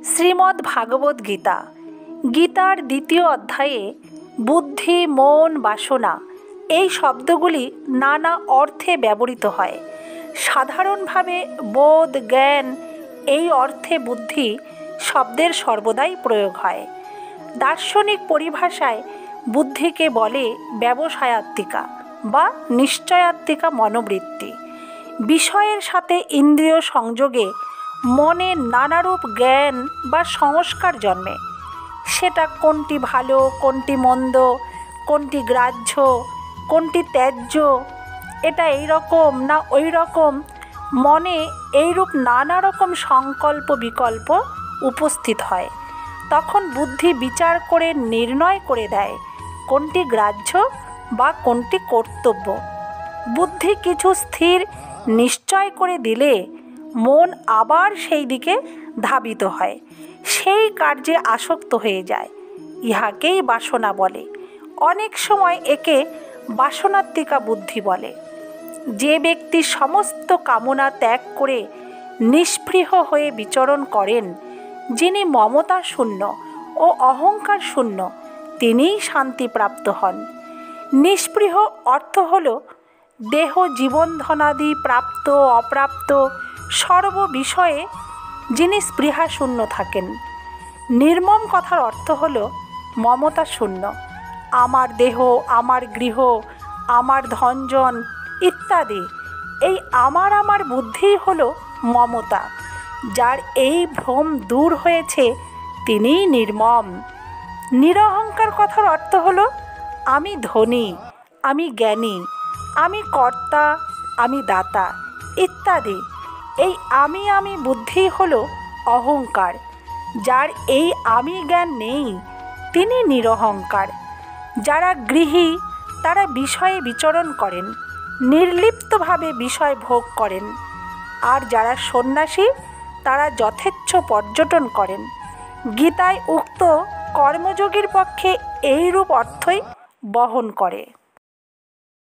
শ্রীমদ্ ভাগবত গীতা, গীতার দ্বিতীয় অধ্যায়ে বুদ্ধি, মন, বাসনা এই শব্দগুলি নানা অর্থে ব্যবহৃত হয়। সাধারণভাবে বোধ, জ্ঞান এই অর্থে বুদ্ধি শব্দের সর্বদাই প্রয়োগ হয়। দার্শনিক পরিভাষায় বুদ্ধিকে বলে ব্যবসায়াত্মিকা বা নিশ্চয়াত্মিকা মনোবৃত্তি। বিষয়ের সাথে ইন্দ্রিয় সংযোগে মনে নানারূপ জ্ঞান বা সংস্কার জন্মে। সেটা কোনটি ভালো, কোনটি মন্দ, কোনটি গ্রাহ্য, কোনটি ত্যায্য, এটা এই রকম না ওই রকম, মনে এইরূপ নানা রকম সংকল্প বিকল্প উপস্থিত হয়। তখন বুদ্ধি বিচার করে নির্ণয় করে দেয় কোনটি গ্রাহ্য বা কোনটি কর্তব্য। বুদ্ধি কিছু স্থির নিশ্চয় করে দিলে মন আবার সেই দিকে ধাবিত হয়, সেই কার্যে আসক্ত হয়ে যায়। ইহাকেই বাসনা বলে। অনেক সময় একে বাসনাত্মিকা বুদ্ধি বলে। যে ব্যক্তি সমস্ত কামনা ত্যাগ করে নিষ্পৃহ হয়ে বিচরণ করেন, যিনি মমতা শূন্য ও অহংকার শূন্য, তিনিই শান্তিপ্রাপ্ত হন। নিষ্পৃহ অর্থ হল দেহ জীবনধনাদি প্রাপ্ত অপ্রাপ্ত সর্ব বিষয়ে যিনি স্পৃহা শূন্য থাকেন। নির্মম কথার অর্থ হল মমতা শূন্য। আমার দেহ, আমার গৃহ, আমার ধনজন ইত্যাদি এই আমার বুদ্ধিই হল মমতা। যার এই ভ্রম দূর হয়েছে তিনিই নির্মম। নিরহংকার কথার অর্থ হল আমি ধনী, আমি জ্ঞানী, আমি কর্তা, আমি দাতা ইত্যাদি এই আমি বুদ্ধি হল অহংকার। যার এই আমি জ্ঞান নেই তিনি নিরহংকার। যারা গৃহী তারা বিষয়ে বিচরণ করেন, নির্লিপ্তভাবে বিষয় ভোগ করেন। আর যারা সন্ন্যাসী তারা যথেচ্ছ পর্যটন করেন। গীতায় উক্ত কর্মযোগীর পক্ষে এইরূপ অর্থই বহন করে।